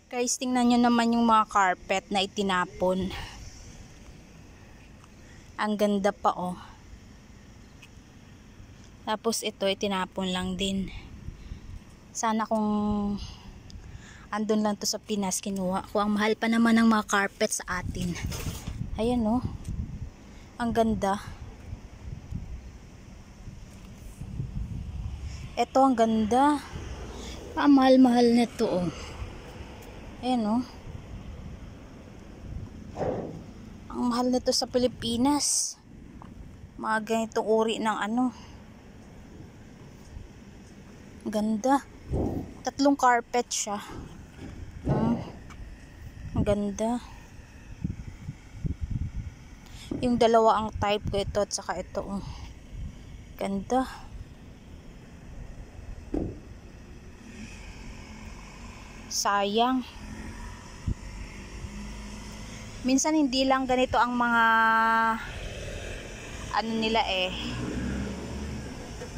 Guys, tingnan nyo naman yung mga carpet na itinapon. Ang ganda pa oh. Tapos ito itinapon lang din. Sana kung andun lang to sa Pinas kinuha ko. Ang mahal pa naman ng mga carpet sa atin. Ayan oh. Ang ganda. Ito ang ganda. Ang mahal-mahal nito oh. Ayan oh. Ang mahal nito sa Pilipinas. Mga ganitong uri ng ano. Ganda. 3 carpet siya. Ang ganda. Yung dalawa ang type ko, ito at saka ito oh. Ganda. Sayang. Minsan hindi lang ganito ang mga ano nila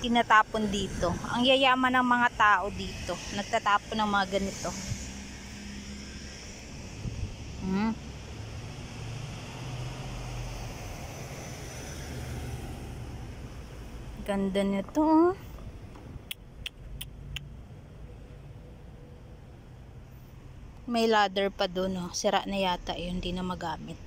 tinatapon dito. Ang yayaman ng mga tao dito nagtatapon ng mga ganito. Ganda nito oh. May ladder pa doon oh. Sira na yata yun, hindi na magamit.